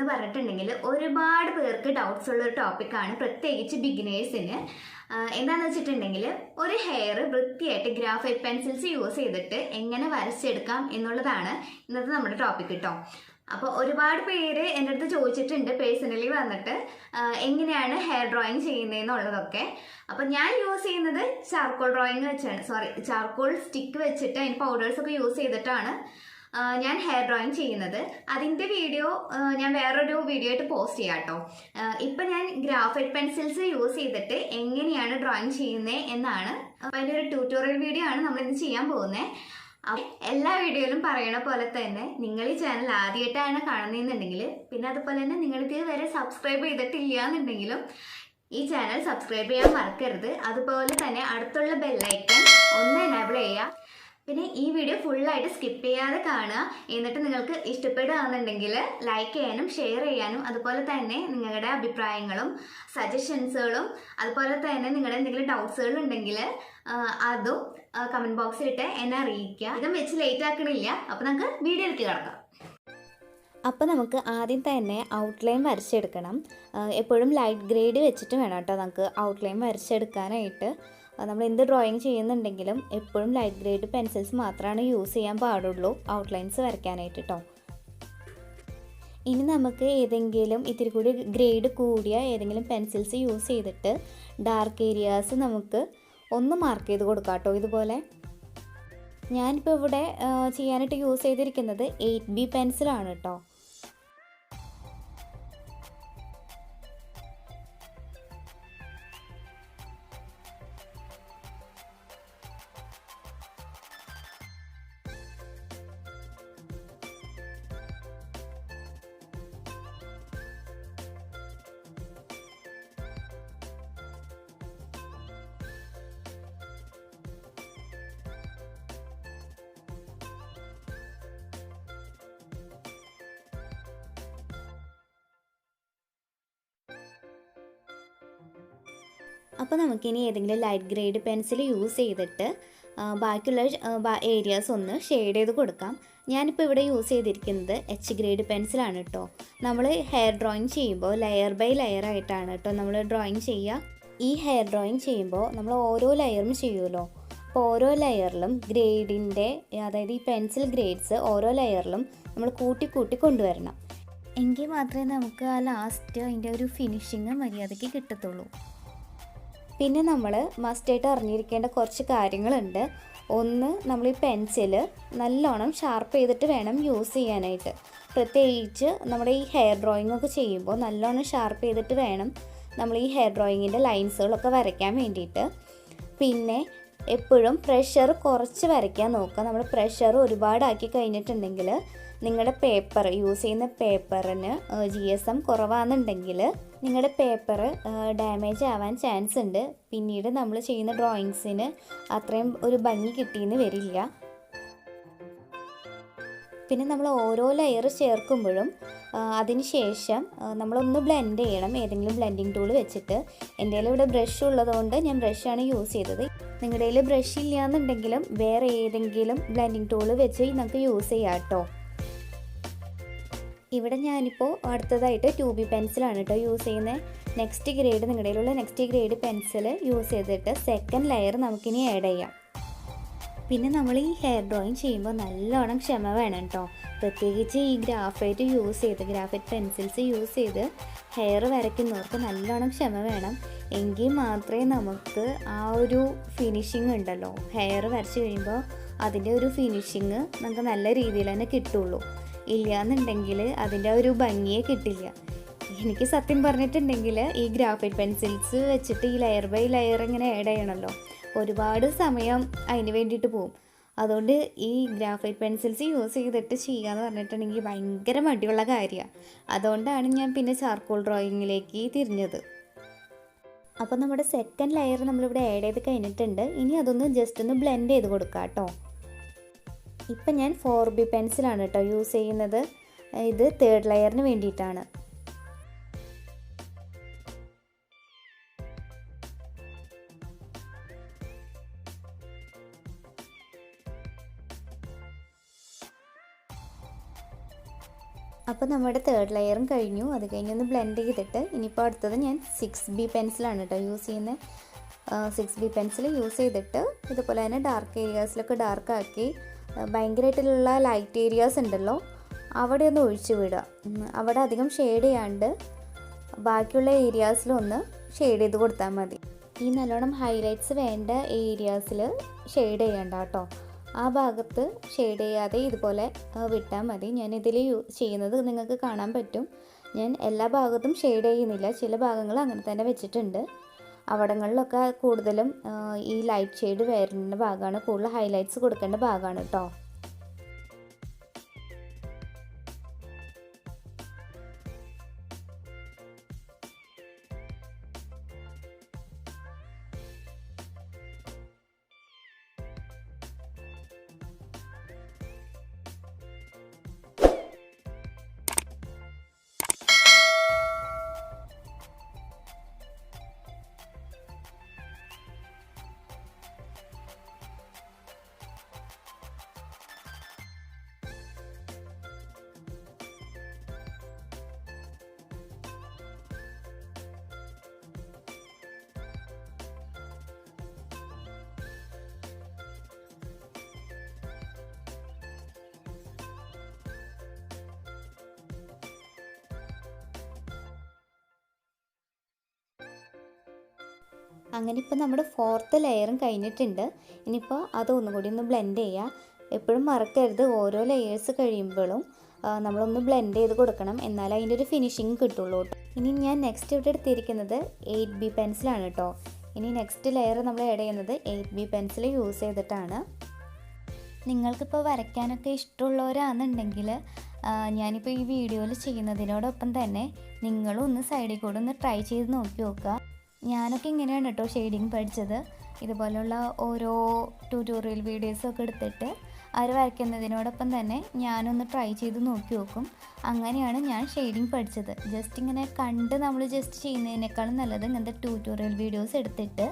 എന്ന് പറഞ്ഞിട്ടുണ്ടെങ്കിൽ ഒരുപാട് പേർക്ക് ഡൗട്ട്സ് ഉള്ള ഒരു ടോപ്പിക്കാണ്, പ്രത്യേകിച്ച് ബിഗിനേഴ്സിന്. എന്താണെന്ന് വെച്ചിട്ടുണ്ടെങ്കിൽ ഒരു ഹെയർ വൃത്തിയായിട്ട് ഗ്രാഫൈറ്റ് പെൻസിൽസ് യൂസ് ചെയ്തിട്ട് എങ്ങനെ വരച്ചെടുക്കാം എന്നുള്ളതാണ് ഇന്നത്തെ നമ്മുടെ ടോപ്പിക് കേട്ടോ. അപ്പോൾ ഒരുപാട് പേര് എൻ്റെ അടുത്ത് ചോദിച്ചിട്ടുണ്ട് പേഴ്സണലി വന്നിട്ട് എങ്ങനെയാണ് ഹെയർ ഡ്രോയിങ് ചെയ്യുന്നതെന്നുള്ളതൊക്കെ. അപ്പോൾ ഞാൻ യൂസ് ചെയ്യുന്നത് ചാർക്കോൾ ഡ്രോയിങ് വെച്ചാണ്, ചാർക്കോൾ സ്റ്റിക്ക് വെച്ചിട്ട് അതിന് പൗഡേഴ്സൊക്കെ യൂസ് ചെയ്തിട്ടാണ് ഞാൻ ഹെയർ ഡ്രോയിങ് ചെയ്യുന്നത്. അതിൻ്റെ വീഡിയോ ഞാൻ വേറൊരു വീഡിയോ ആയിട്ട് പോസ്റ്റ് ചെയ്യാം കേട്ടോ. ഇപ്പം ഞാൻ ഗ്രാഫൈറ്റ് പെൻസിൽസ് യൂസ് ചെയ്തിട്ട് എങ്ങനെയാണ് ഡ്രോയിങ് ചെയ്യുന്നത് എന്നാണ്, അപ്പോൾ അതിൻ്റെ ഒരു ട്യൂട്ടോറിയൽ വീഡിയോ ആണ് നമ്മളിന്ന് ചെയ്യാൻ പോകുന്നത്. എല്ലാ വീഡിയോയിലും പറയണ പോലെ തന്നെ നിങ്ങൾ ഈ ചാനൽ ആദ്യമായിട്ടാണ് കാണുന്നതെന്നുണ്ടെങ്കിൽ, പിന്നെ അതുപോലെ തന്നെ നിങ്ങൾ ഇതുവരെ സബ്സ്ക്രൈബ് ചെയ്തിട്ടില്ല എന്നുണ്ടെങ്കിലും ഈ ചാനൽ സബ്സ്ക്രൈബ് ചെയ്യാൻ മറക്കരുത്. അതുപോലെ തന്നെ അടുത്തുള്ള ബെല്ലൈക്കൺ ഒന്ന് എനേബിൾ ചെയ്യുക. പിന്നെ ഈ വീഡിയോ ഫുള്ളായിട്ട് സ്കിപ്പ് ചെയ്യാതെ കാണുക. എന്നിട്ട് നിങ്ങൾക്ക് ഇഷ്ടപ്പെടുകയാണെന്നുണ്ടെങ്കിൽ ലൈക്ക് ചെയ്യാനും ഷെയർ ചെയ്യാനും, അതുപോലെ തന്നെ നിങ്ങളുടെ അഭിപ്രായങ്ങളും സജഷൻസുകളും, അതുപോലെ തന്നെ നിങ്ങളുടെ എന്തെങ്കിലും ഡൗട്ട്സുകൾ ഉണ്ടെങ്കിൽ അതും കമൻറ്റ് ബോക്സിലിട്ട് എന്നെ അറിയിക്കുക. ഇതും വെച്ച് ലേറ്റ് ആക്കണില്ല. അപ്പോൾ നമുക്ക് വീഡിയോയിലേക്ക് കിടക്കാം. അപ്പോൾ നമുക്ക് ആദ്യം തന്നെ ഔട്ട്ലൈൻ വരച്ചെടുക്കണം. എപ്പോഴും ലൈറ്റ് ഗ്രേഡ് വെച്ചിട്ട് വേണം കേട്ടോ നമുക്ക് ഔട്ട്ലൈൻ വരച്ചെടുക്കാനായിട്ട്. നമ്മൾ എന്ത് ഡ്രോയിങ് ചെയ്യുന്നുണ്ടെങ്കിലും എപ്പോഴും ലൈറ്റ് ഗ്രേഡ് പെൻസിൽസ് മാത്രമാണ് യൂസ് ചെയ്യാൻ പാടുള്ളൂ ഔട്ട്ലൈൻസ് വരയ്ക്കാനായിട്ട് കേട്ടോ. ഇനി നമുക്ക് ഏതെങ്കിലും ഇത്തിരി കൂടി ഗ്രേഡ് കൂടിയ ഏതെങ്കിലും പെൻസിൽസ് യൂസ് ചെയ്തിട്ട് ഡാർക്ക് ഏരിയാസ് നമുക്ക് ഒന്ന് മാർക്ക് ചെയ്ത് കൊടുക്കാം കേട്ടോ. ഇതുപോലെ ഞാനിപ്പോൾ ഇവിടെ ചെയ്യാനായിട്ട് യൂസ് ചെയ്തിരിക്കുന്നത് 8B പെൻസിലാണ് കേട്ടോ. അപ്പോൾ നമുക്കിനി ഏതെങ്കിലും ലൈറ്റ് ഗ്രേഡ് പെൻസിൽ യൂസ് ചെയ്തിട്ട് ബാക്കിയുള്ള ഏരിയാസ് ഒന്ന് ഷെയ്ഡ് ചെയ്ത് കൊടുക്കാം. ഞാനിപ്പോൾ ഇവിടെ യൂസ് ചെയ്തിരിക്കുന്നത് H ഗ്രേഡ് പെൻസിലാണ് കേട്ടോ. നമ്മൾ ഹെയർ ഡ്രോയിങ് ചെയ്യുമ്പോൾ ലെയർ ബൈ ലെയർ ആയിട്ടാണ് കേട്ടോ നമ്മൾ ഡ്രോയിങ് ചെയ്യുക. ഈ ഹെയർ ഡ്രോയിങ് ചെയ്യുമ്പോൾ നമ്മൾ ഓരോ ലെയറും ചെയ്യുമല്ലോ. അപ്പോൾ ഓരോ ലെയറിലും ഗ്രേഡിൻ്റെ, അതായത് ഈ പെൻസിൽ ഗ്രേഡ്സ് ഓരോ ലെയറിലും നമ്മൾ കൂട്ടി കൂട്ടി കൊണ്ടുവരണം. എങ്കിൽ മാത്രമേ നമുക്ക് ആ ലാസ്റ്റ് അതിൻ്റെ ഒരു ഫിനിഷിങ് മര്യാദയ്ക്ക് കിട്ടത്തുള്ളൂ. പിന്നെ നമ്മൾ മസ്റ്റായിട്ട് അറിഞ്ഞിരിക്കേണ്ട കുറച്ച് കാര്യങ്ങളുണ്ട്. ഒന്ന്, നമ്മൾ ഈ പെൻസിൽ നല്ലോണം ഷാർപ്പ് ചെയ്തിട്ട് വേണം യൂസ് ചെയ്യാനായിട്ട്. പ്രത്യേകിച്ച് നമ്മുടെ ഈ ഹെയർ ഡ്രോയിങ് ഒക്കെ ചെയ്യുമ്പോൾ നല്ലോണം ഷാർപ്പ് ചെയ്തിട്ട് വേണം നമ്മൾ ഈ ഹെയർ ഡ്രോയിങ്ങിൻ്റെ ലൈൻസുകളൊക്കെ വരയ്ക്കാൻ വേണ്ടിയിട്ട്. പിന്നെ എപ്പോഴും പ്രഷർ കുറച്ച് വരയ്ക്കാൻ നോക്കുക. നമ്മൾ പ്രഷർ ഒരുപാടാക്കി കഴിഞ്ഞിട്ടുണ്ടെങ്കിൽ നിങ്ങളുടെ പേപ്പർ യൂസ് ചെയ്യുന്ന പേപ്പറിന് GSM കുറവാണെന്നുണ്ടെങ്കിൽ നിങ്ങളുടെ പേപ്പർ ഡാമേജ് ആവാൻ ചാൻസ് ഉണ്ട്. പിന്നീട് നമ്മൾ ചെയ്യുന്ന ഡ്രോയിങ്സിന് അത്രയും ഒരു ഭംഗി കിട്ടിയെന്ന് വരില്ല. പിന്നെ നമ്മൾ ഓരോ ലെയർ ചേർക്കുമ്പോഴും അതിന് ശേഷം നമ്മളൊന്ന് ബ്ലെൻഡ് ചെയ്യണം ഏതെങ്കിലും ബ്ലെൻഡിങ് ടൂൾ വെച്ചിട്ട്. എൻ്റെ കയ്യിൽ ഇവിടെ ബ്രഷ് ഉള്ളതുകൊണ്ട് ഞാൻ ബ്രഷാണ് യൂസ് ചെയ്തത്. നിങ്ങളുടെ കയ്യിൽ ബ്രഷ് ഇല്ല എന്നുണ്ടെങ്കിലും വേറെ ഏതെങ്കിലും ബ്ലെൻഡിങ് ടൂൾ വെച്ച് നമുക്ക് യൂസ് ചെയ്യാം കേട്ടോ. ഇവിടെ ഞാനിപ്പോൾ അടുത്തതായിട്ട് 2B പെൻസിലാണ് കേട്ടോ യൂസ് ചെയ്യുന്നത്. നെക്സ്റ്റ് ഗ്രേഡ്, നിങ്ങളുടെ കയ്യിലുള്ള നെക്സ്റ്റ് ഗ്രേഡ് പെൻസിൽ യൂസ് ചെയ്തിട്ട് സെക്കൻഡ് ലെയർ നമുക്കിനി ആഡ് ചെയ്യാം. പിന്നെ നമ്മൾ ഈ ഹെയർ ഡ്രോയിങ് ചെയ്യുമ്പോൾ നല്ലോണം ക്ഷമ വേണം കേട്ടോ. പ്രത്യേകിച്ച് ഈ ഗ്രാഫൈറ്റ് പെൻസിൽസ് യൂസ് ചെയ്ത് ഹെയർ വരയ്ക്കുന്നവർക്ക് നല്ലോണം ക്ഷമ വേണം. എങ്കിൽ മാത്രമേ നമുക്ക് ആ ഒരു ഫിനിഷിങ് ഉണ്ടല്ലോ, ഹെയർ വരച്ച് കഴിയുമ്പോൾ അതിൻ്റെ ഒരു ഫിനിഷിങ് നമുക്ക് നല്ല രീതിയിൽ തന്നെ കിട്ടുള്ളൂ. ഇല്ലയെന്നുണ്ടെങ്കിൽ അതിൻ്റെ ഒരു ഭംഗിയെ കിട്ടില്ല. എനിക്ക് സത്യം പറഞ്ഞിട്ടുണ്ടെങ്കിൽ ഈ ഗ്രാഫൈറ്റ് പെൻസിൽസ് വെച്ചിട്ട് ഈ ലെയർ ബൈ ലെയർ ഇങ്ങനെ ആഡ് ചെയ്യണമല്ലോ, ഒരുപാട് സമയം അതിന് വേണ്ടിയിട്ട് പോവും. അതുകൊണ്ട് ഈ ഗ്രാഫൈറ്റ് പെൻസിൽസ് യൂസ് ചെയ്തിട്ട് ചെയ്യാന്ന് പറഞ്ഞിട്ടുണ്ടെങ്കിൽ ഭയങ്കര മടിയുള്ള കാര്യമാണ്. അതുകൊണ്ടാണ് ഞാൻ പിന്നെ ചാർക്കോൾ ഡ്രോയിങ്ങിലേക്ക് തിരിഞ്ഞത്. അപ്പോൾ നമ്മുടെ സെക്കൻഡ് ലെയർ നമ്മളിവിടെ ആഡ് ചെയ്ത് കഴിഞ്ഞിട്ടുണ്ട്. ഇനി അതൊന്ന് ജസ്റ്റ് ഒന്ന് ബ്ലെൻഡ് ചെയ്ത് കൊടുക്കാം കേട്ടോ. ഇപ്പം ഞാൻ 4B പെൻസിലാണ് കേട്ടോ യൂസ് ചെയ്യുന്നത്. ഇത് തേർഡ് ലെയറിന് വേണ്ടിയിട്ടാണ്. അപ്പോൾ നമ്മുടെ തേർഡ് ലെയറും കഴിഞ്ഞു. അത് കഴിഞ്ഞൊന്ന് ബ്ലെൻഡ് ചെയ്തിട്ട് ഇനിയിപ്പോൾ അടുത്തത് ഞാൻ 6B പെൻസിലാണ് കേട്ടോ യൂസ് ചെയ്യുന്നത്. 6B പെൻസിൽ യൂസ് ചെയ്തിട്ട് ഇതുപോലെ തന്നെ ഡാർക്ക് ഏരിയാസിലൊക്കെ ഡാർക്കാക്കി ഭയങ്കരമായിട്ടുള്ള ലൈറ്റ് ഏരിയാസ് ഉണ്ടല്ലോ അവിടെ ഒന്ന് ഒഴിച്ചു വിടുക. അവിടെ അധികം ഷെയ്ഡ് ചെയ്യാണ്ട് ബാക്കിയുള്ള ഏരിയാസിലൊന്ന് ഷെയ്ഡ് ചെയ്ത് കൊടുത്താൽ മതി. ഈ നല്ലോണം ഹൈലൈറ്റ്സ് വേണ്ട ഏരിയാസിൽ ഷെയ്ഡ് ചെയ്യണ്ട കേട്ടോ. ആ ഭാഗത്ത് ഷെയ്ഡ് ചെയ്യാതെ ഇതുപോലെ വിട്ടാൽ മതി. ഞാനിതിൽ ചെയ്യുന്നത് നിങ്ങൾക്ക് കാണാൻ പറ്റും. ഞാൻ എല്ലാ ഭാഗത്തും ഷെയ്ഡ് ചെയ്യുന്നില്ല, ചില ഭാഗങ്ങൾ അങ്ങനെ തന്നെ വെച്ചിട്ടുണ്ട്. അവിടങ്ങളിലൊക്കെ കൂടുതലും ഈ ലൈറ്റ് ഷെയ്ഡ് വരുന്ന ഭാഗമാണ്, കൂടുതൽ ഹൈലൈറ്റ്സ് കൊടുക്കേണ്ട ഭാഗമാണ് കേട്ടോ. അങ്ങനെ ഇപ്പോൾ നമ്മുടെ 4th ലെയറും കഴിഞ്ഞിട്ടുണ്ട്. ഇനിയിപ്പോൾ അതൊന്നും കൂടി ഒന്ന് ബ്ലെൻഡ് ചെയ്യുക. എപ്പോഴും മറക്കരുത്, ഓരോ ലെയേഴ്സ് കഴിയുമ്പോഴും നമ്മളൊന്ന് ബ്ലെൻഡ് ചെയ്ത് കൊടുക്കണം, എന്നാലേ അതിൻ്റെ ഒരു ഫിനിഷിങ് കിട്ടുള്ളൂ. ഇനി ഞാൻ നെക്സ്റ്റ് ഇവിടെ എടുത്തിരിക്കുന്നത് 8B പെൻസിലാണ് കേട്ടോ. ഇനി നെക്സ്റ്റ് ലെയർ നമ്മൾ ആഡ് ചെയ്യുന്നത് 8B പെൻസിൽ യൂസ് ചെയ്തിട്ടാണ്. നിങ്ങൾക്കിപ്പോൾ വരയ്ക്കാനൊക്കെ ഇഷ്ടമുള്ളവരാണെന്നുണ്ടെങ്കിൽ ഞാനിപ്പോൾ ഈ വീഡിയോയിൽ ചെയ്യുന്നതിനോടൊപ്പം തന്നെ നിങ്ങളും ഒന്ന് സൈഡിൽ കൂടെ ഒന്ന് ട്രൈ ചെയ്ത് നോക്കി നോക്കുക. ഞാനൊക്കെ ഇങ്ങനെയാണ് കേട്ടോ ഷെയ്ഡിങ് പഠിച്ചത്. ഇതുപോലുള്ള ഓരോ ട്യൂട്ടോറിയൽ വീഡിയോസൊക്കെ എടുത്തിട്ട് അവർ വരയ്ക്കുന്നതിനോടൊപ്പം തന്നെ ഞാനൊന്ന് ട്രൈ ചെയ്ത് നോക്കി നോക്കും. അങ്ങനെയാണ് ഞാൻ ഷെയ്ഡിങ് പഠിച്ചത്. ജസ്റ്റ് ഇങ്ങനെ കണ്ട് നമ്മൾ ജസ്റ്റ് ചെയ്യുന്നതിനേക്കാളും നല്ലത് ഇങ്ങനത്തെ ട്യൂട്ടോറിയൽ വീഡിയോസ് എടുത്തിട്ട്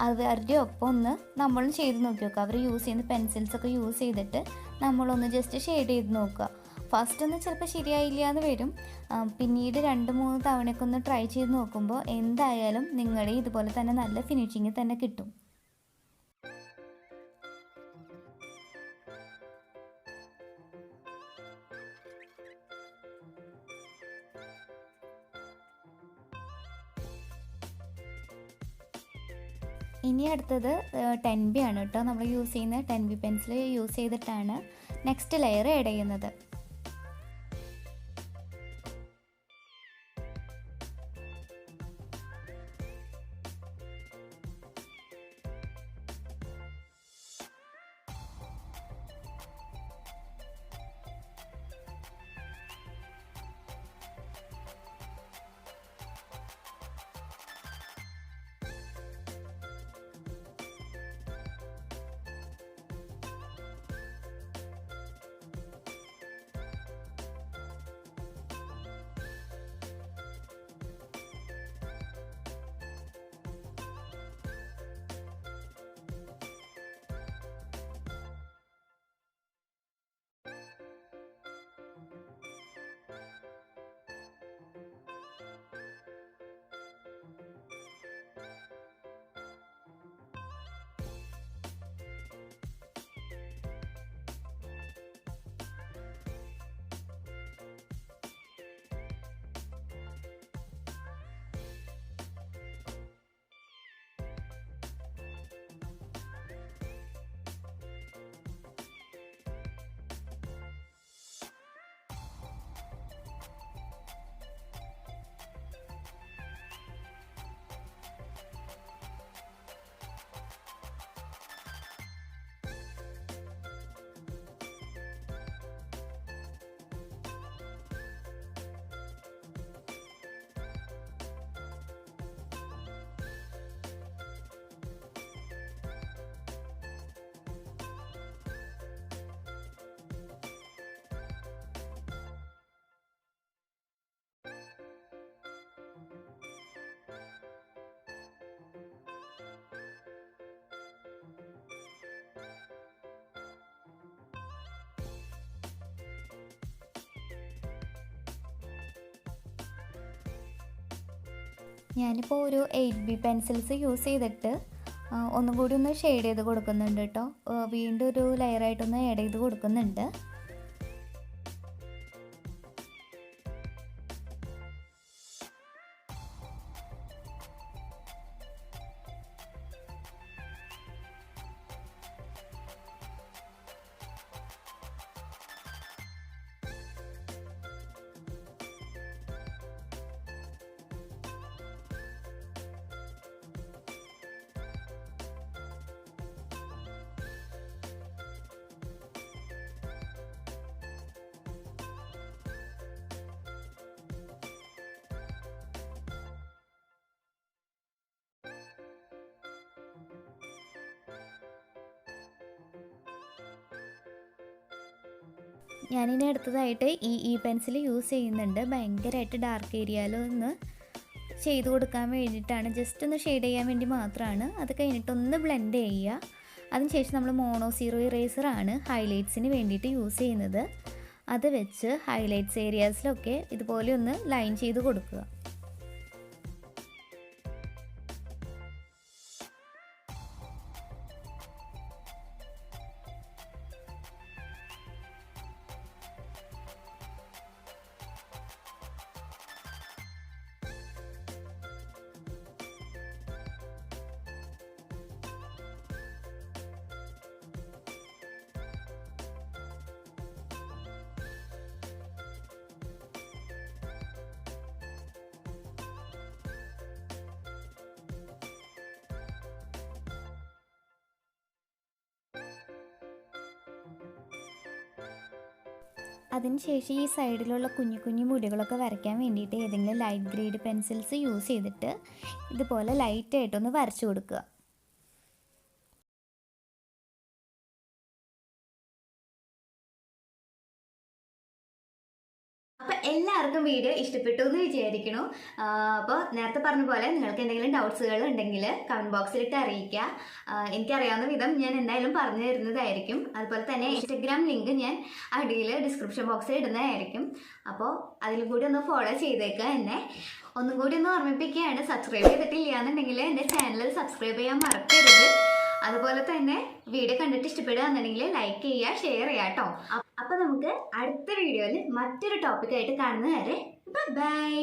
അവരുടെ ഒപ്പം ഒന്ന് നമ്മളും ചെയ്ത് നോക്കി നോക്കുക. അവർ യൂസ് ചെയ്യുന്ന പെൻസിൽസൊക്കെ യൂസ് ചെയ്തിട്ട് നമ്മളൊന്ന് ജസ്റ്റ് ഷെയ്ഡ് ചെയ്ത് നോക്കുക. ഫസ്റ്റ് ഒന്ന് ചിലപ്പോൾ ശരിയായില്ല എന്ന് വരും, പിന്നീട് 2-3 തവണയൊക്കെ ഒന്ന് ട്രൈ ചെയ്ത് നോക്കുമ്പോൾ എന്തായാലും നിങ്ങളുടെ ഇതുപോലെ തന്നെ നല്ല ഫിനിഷിങ് തന്നെ കിട്ടും. ഇനി അടുത്തത് 10B ആണ് കേട്ടോ. നമ്മൾ യൂസ് ചെയ്യുന്ന 10B പെൻസിൽ യൂസ് ചെയ്തിട്ടാണ് നെക്സ്റ്റ് ലെയർ ആഡ് ചെയ്യുന്നത്. ഞാനിപ്പോൾ ഒരു 8B പെൻസിൽസ് യൂസ് ചെയ്തിട്ട് ഒന്നും കൂടി ഒന്ന് ഷെയ്ഡ് ചെയ്ത് കൊടുക്കുന്നുണ്ട് കേട്ടോ. വീണ്ടും ഒരു ലെയറായിട്ടൊന്ന് ആഡ് ചെയ്ത് കൊടുക്കുന്നുണ്ട്. ഞാനിനി അടുത്തതായിട്ട് ഈ പെൻസിൽ യൂസ് ചെയ്യുന്നുണ്ട്. ഭയങ്കരമായിട്ട് ഡാർക്ക് ഏരിയയിലൊന്ന് ചെയ്ത് കൊടുക്കാൻ വേണ്ടിയിട്ടാണ്, ജസ്റ്റ് ഒന്ന് ഷെയ്ഡ് ചെയ്യാൻ വേണ്ടി മാത്രമാണ്. അത് കഴിഞ്ഞിട്ടൊന്ന് ബ്ലെൻഡ് ചെയ്യുക. അതിനുശേഷം നമ്മൾ മോണോ ഇറേസറാണ് ഹൈലൈറ്റ്സിന് വേണ്ടിയിട്ട് യൂസ് ചെയ്യുന്നത്. അത് വെച്ച് ഹൈലൈറ്റ്സ് ഏരിയാസിലൊക്കെ ഇതുപോലെ ഒന്ന് ലൈൻ ചെയ്ത് കൊടുക്കുക. അതിനുശേഷം ഈ സൈഡിലുള്ള കുഞ്ഞു കുഞ്ഞു മുടികളൊക്കെ വരയ്ക്കാൻ വേണ്ടിയിട്ട് ഏതെങ്കിലും ലൈറ്റ് ഗ്രേഡ് പെൻസിൽസ് യൂസ് ചെയ്തിട്ട് ഇതുപോലെ ലൈറ്റായിട്ടൊന്ന് വരച്ചു കൊടുക്കുക. അപ്പോൾ എല്ലാവർക്കും വീഡിയോ ഇഷ്ടപ്പെട്ടു എന്ന് വിചാരിക്കണു. അപ്പോൾ നേരത്തെ പറഞ്ഞ പോലെ നിങ്ങൾക്ക് എന്തെങ്കിലും ഡൗട്ട്സുകൾ ഉണ്ടെങ്കിൽ കമൻറ്റ് ബോക്സിലിട്ട് അറിയിക്കുക. എനിക്കറിയാവുന്ന വിധം ഞാൻ എന്തായാലും പറഞ്ഞു തരുന്നതായിരിക്കും. അതുപോലെ തന്നെ ഇൻസ്റ്റഗ്രാം ലിങ്ക് ഞാൻ അടിയിൽ ഡിസ്ക്രിപ്ഷൻ ബോക്സിൽ ഇടുന്നതായിരിക്കും. അപ്പോൾ അതിലും കൂടി ഒന്ന് ഫോളോ ചെയ്തേക്കുക എന്നെ. ഒന്നും കൂടി ഒന്ന് ഓർമ്മിപ്പിക്കുകയാണ്, സബ്സ്ക്രൈബ് ചെയ്തിട്ടില്ല എന്നുണ്ടെങ്കിൽ എൻ്റെ ചാനൽ സബ്സ്ക്രൈബ് ചെയ്യാൻ മറക്കരുത്. അതുപോലെ തന്നെ വീഡിയോ കണ്ടിട്ട് ഇഷ്ടപ്പെടുകയാണെന്നുണ്ടെങ്കിൽ ലൈക്ക് ചെയ്യുക, ഷെയർ ചെയ്യുക കേട്ടോ. അപ്പോൾ നമുക്ക് അടുത്ത വീഡിയോയിൽ മറ്റൊരു ടോപ്പിക്കായിട്ട് കാണുന്നത് വരെ ബൈ.